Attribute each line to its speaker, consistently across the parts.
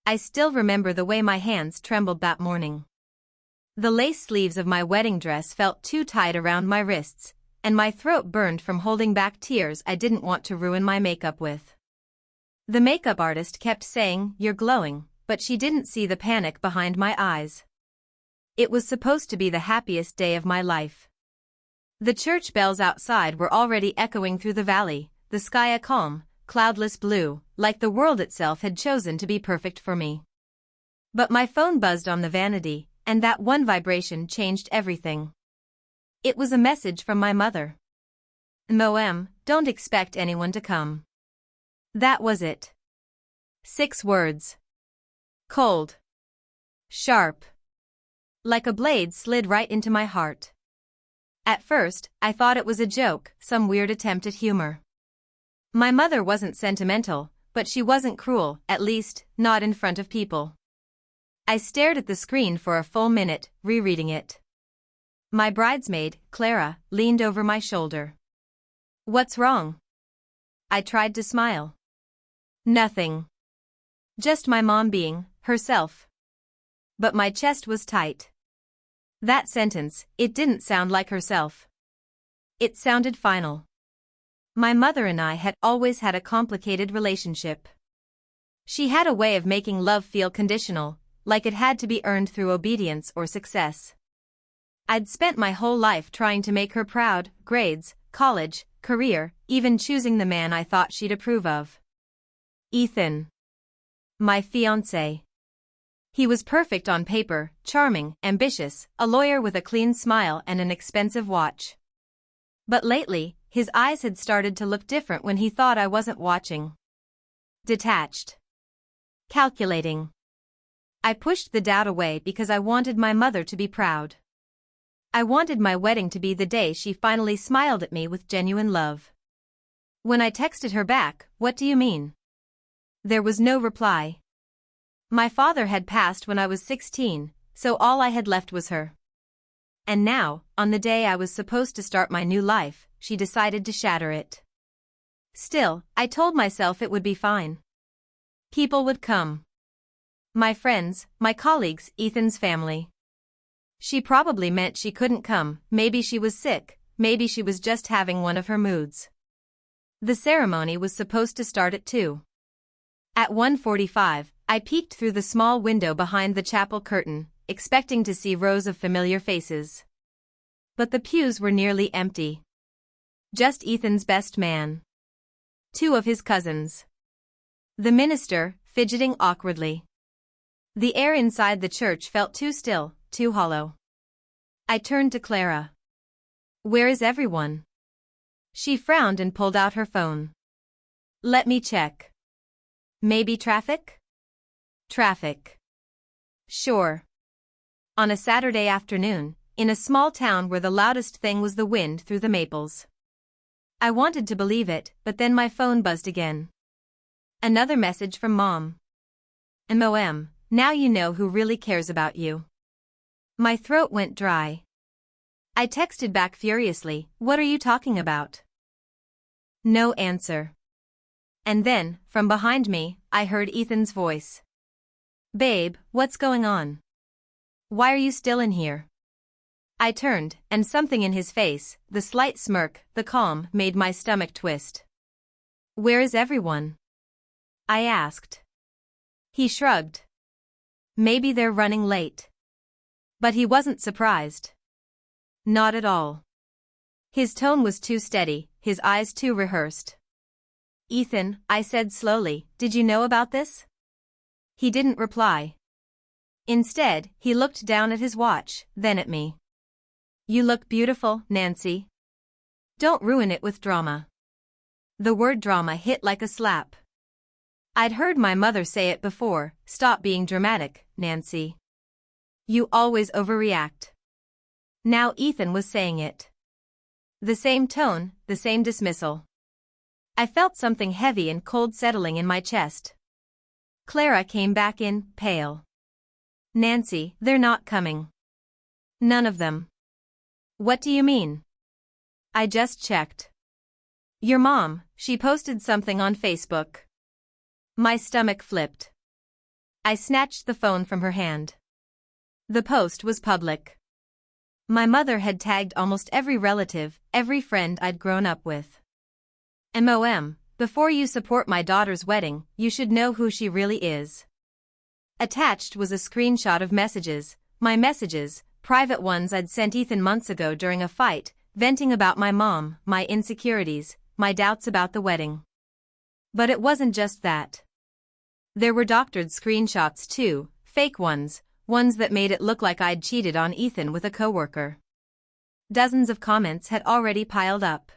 Speaker 1: I still remember the way my hands trembled that morning. The lace sleeves of my wedding dress felt too tight around my wrists, and my throat burned from holding back tears I didn't want to ruin my makeup with. The makeup artist kept saying, "You're glowing," but she didn't see the panic behind my eyes. It was supposed to be the happiest day of my life. The church bells outside were already echoing through the valley, the sky a calm, cloudless blue, like the world itself had chosen to be perfect for me. But my phone buzzed on the vanity, and that one vibration changed everything. It was a message from my mother. "Moem, don't expect anyone to come." That was it. 6 words. Cold. Sharp. Like a blade slid right into my heart. At first, I thought it was a joke, some weird attempt at humor. My mother wasn't sentimental, but she wasn't cruel, at least, not in front of people. I stared at the screen for a full minute, rereading it. My bridesmaid, Clara, leaned over my shoulder. "What's wrong?" I tried to smile. "Nothing. Just my mom being herself." But my chest was tight. That sentence, it didn't sound like herself. It sounded final. My mother and I had always had a complicated relationship. She had a way of making love feel conditional, like it had to be earned through obedience or success. I'd spent my whole life trying to make her proud: grades, college, career, even choosing the man I thought she'd approve of. Ethan. My fiancé. He was perfect on paper, charming, ambitious, a lawyer with a clean smile and an expensive watch. But lately, his eyes had started to look different when he thought I wasn't watching. Detached. Calculating. I pushed the doubt away because I wanted my mother to be proud. I wanted my wedding to be the day she finally smiled at me with genuine love. When I texted her back, "What do you mean?" there was no reply. My father had passed when I was 16, so all I had left was her. And now, on the day I was supposed to start my new life, she decided to shatter it. Still, I told myself it would be fine. People would come. My friends, my colleagues, Ethan's family. She probably meant she couldn't come, maybe she was sick, maybe she was just having one of her moods. The ceremony was supposed to start at 2. At 1:45, I peeked through the small window behind the chapel curtain, expecting to see rows of familiar faces. But the pews were nearly empty. Just Ethan's best man. 2 of his cousins. The minister, fidgeting awkwardly. The air inside the church felt too still, too hollow. I turned to Clara. "Where is everyone?" She frowned and pulled out her phone. "Let me check. Maybe traffic?" Traffic. Sure. On a Saturday afternoon, in a small town where the loudest thing was the wind through the maples. I wanted to believe it, but then my phone buzzed again. Another message from Mom. "MOM, now you know who really cares about you." My throat went dry. I texted back furiously, "What are you talking about?" No answer. And then, from behind me, I heard Ethan's voice. "Babe, what's going on? Why are you still in here?" I turned, and something in his face, the slight smirk, the calm, made my stomach twist. "Where is everyone?" I asked. He shrugged. "Maybe they're running late." But he wasn't surprised. Not at all. His tone was too steady, his eyes too rehearsed. "Ethan," I said slowly, "did you know about this?" He didn't reply. Instead, he looked down at his watch, then at me. "You look beautiful, Nancy. Don't ruin it with drama." The word drama hit like a slap. I'd heard my mother say it before, "Stop being dramatic, Nancy. You always overreact." Now Ethan was saying it. The same tone, the same dismissal. I felt something heavy and cold settling in my chest. Clara came back in, pale. "Nancy, they're not coming. None of them." "What do you mean?" "I just checked. Your mom, she posted something on Facebook." My stomach flipped. I snatched the phone from her hand. The post was public. My mother had tagged almost every relative, every friend I'd grown up with. Before you support my daughter's wedding, you should know who she really is. Attached was a screenshot of messages, my messages, private ones I'd sent Ethan months ago during a fight, venting about my mom, my insecurities, my doubts about the wedding. But it wasn't just that. There were doctored screenshots too, fake ones that made it look like I'd cheated on Ethan with a coworker. Dozens of comments had already piled up.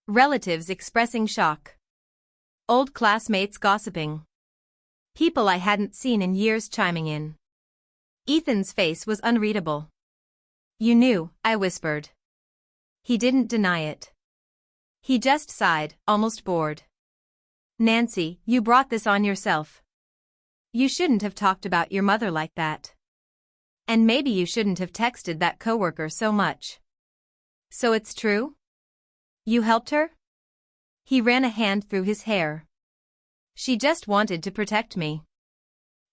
Speaker 1: Relatives expressing shock. Old classmates gossiping. People I hadn't seen in years chiming in. Ethan's face was unreadable. "You knew," I whispered. He didn't deny it. He just sighed, almost bored. "Nancy, you brought this on yourself. You shouldn't have talked about your mother like that. And maybe you shouldn't have texted that coworker so much. So it's true? You helped her?" He ran a hand through his hair. "She just wanted to protect me.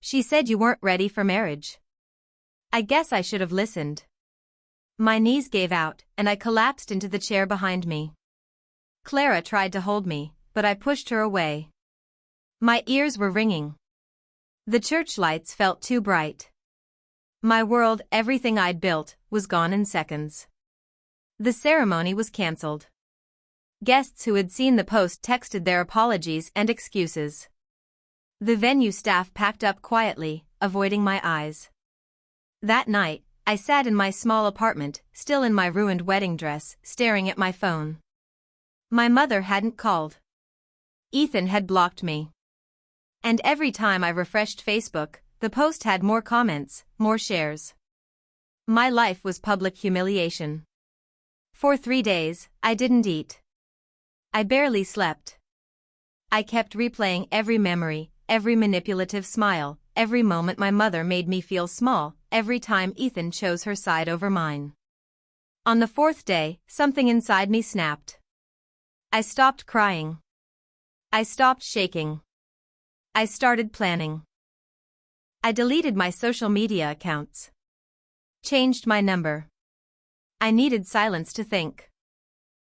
Speaker 1: She said you weren't ready for marriage. I guess I should have listened." My knees gave out, and I collapsed into the chair behind me. Clara tried to hold me, but I pushed her away. My ears were ringing. The church lights felt too bright. My world, everything I'd built, was gone in seconds. The ceremony was cancelled. Guests who had seen the post texted their apologies and excuses. The venue staff packed up quietly, avoiding my eyes. That night, I sat in my small apartment, still in my ruined wedding dress, staring at my phone. My mother hadn't called. Ethan had blocked me. And every time I refreshed Facebook, the post had more comments, more shares. My life was public humiliation. For 3 days, I didn't eat. I barely slept. I kept replaying every memory, every manipulative smile, every moment my mother made me feel small, every time Ethan chose her side over mine. On the 4th day, something inside me snapped. I stopped crying. I stopped shaking. I started planning. I deleted my social media accounts. Changed my number. I needed silence to think.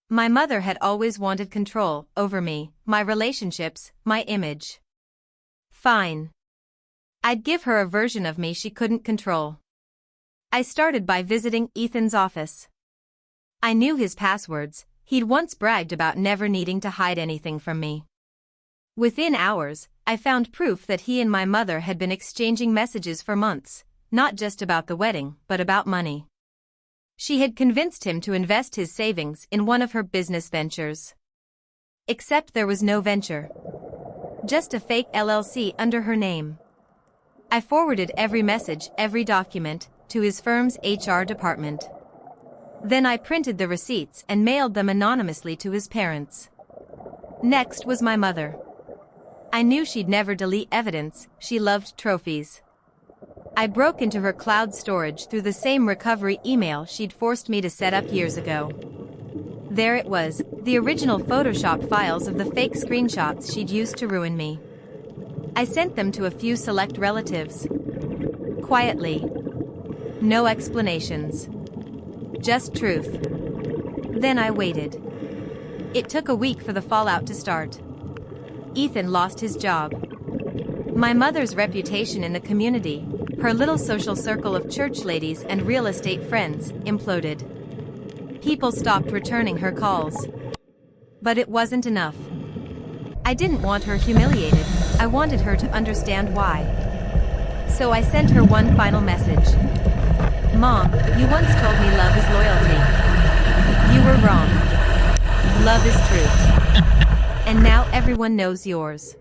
Speaker 1: My mother had always wanted control over me, my relationships, my image. Fine. I'd give her a version of me she couldn't control. I started by visiting Ethan's office. I knew his passwords. He'd once bragged about never needing to hide anything from me. Within hours, I found proof that he and my mother had been exchanging messages for months, not just about the wedding, but about money. She had convinced him to invest his savings in one of her business ventures. Except there was no venture. Just a fake LLC under her name. I forwarded every message, every document, to his firm's HR department. Then I printed the receipts and mailed them anonymously to his parents. Next was my mother. I knew she'd never delete evidence, she loved trophies. I broke into her cloud storage through the same recovery email she'd forced me to set up years ago. There it was, the original Photoshop files of the fake screenshots she'd used to ruin me. I sent them to a few select relatives. Quietly. No explanations. Just truth. Then I waited. It took a week for the fallout to start. Ethan lost his job. My mother's reputation in the community, her little social circle of church ladies and real estate friends, imploded. People stopped returning her calls. But it wasn't enough. I didn't want her humiliated, I wanted her to understand why. So I sent her one final message. "Mom, you once told me love is loyalty. You were wrong. Love is truth. And now everyone knows yours."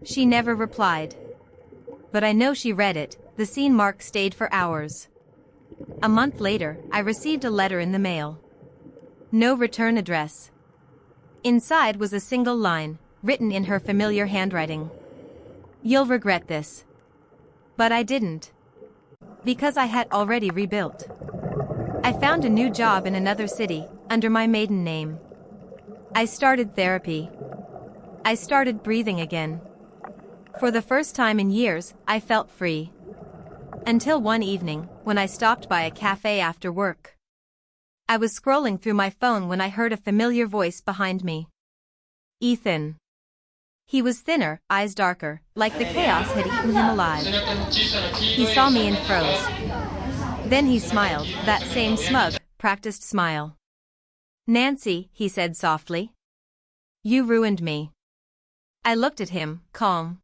Speaker 1: She never replied. But I know she read it, the scene mark stayed for hours. A month later, I received a letter in the mail. No return address. Inside was a single line, written in her familiar handwriting. "You'll regret this." But I didn't. Because I had already rebuilt. I found a new job in another city, under my maiden name. I started therapy. I started breathing again. For the first time in years, I felt free. Until one evening, when I stopped by a cafe after work. I was scrolling through my phone when I heard a familiar voice behind me. Ethan. He was thinner, eyes darker, like the chaos had eaten him alive. He saw me and froze. Then he smiled, that same smug, practiced smile. "Nancy," he said softly. "You ruined me." I looked at him, calm.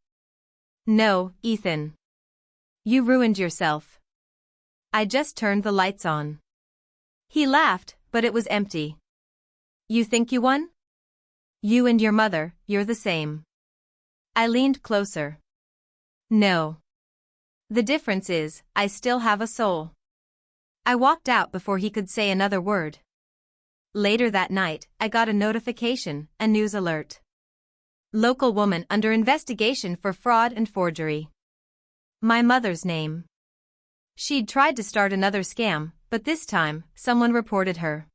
Speaker 1: "No, Ethan. You ruined yourself. I just turned the lights on." He laughed, but it was empty. "You think you won? You and your mother, you're the same." I leaned closer. "No. The difference is, I still have a soul." I walked out before he could say another word. Later that night, I got a notification, a news alert. Local woman under investigation for fraud and forgery. My mother's name. She'd tried to start another scam, but this time, someone reported her.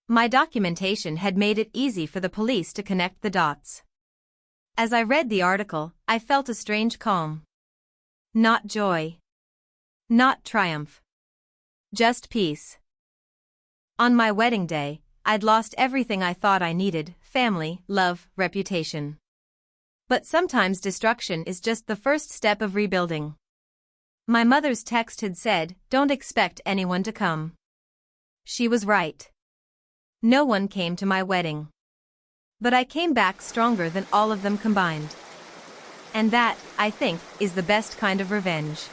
Speaker 1: My documentation had made it easy for the police to connect the dots. As I read the article, I felt a strange calm. Not joy. Not triumph. Just peace. On my wedding day, I'd lost everything I thought I needed: family, love, reputation. But sometimes destruction is just the first step of rebuilding. My mother's text had said, "Don't expect anyone to come." She was right. No one came to my wedding. But I came back stronger than all of them combined. And that, I think, is the best kind of revenge.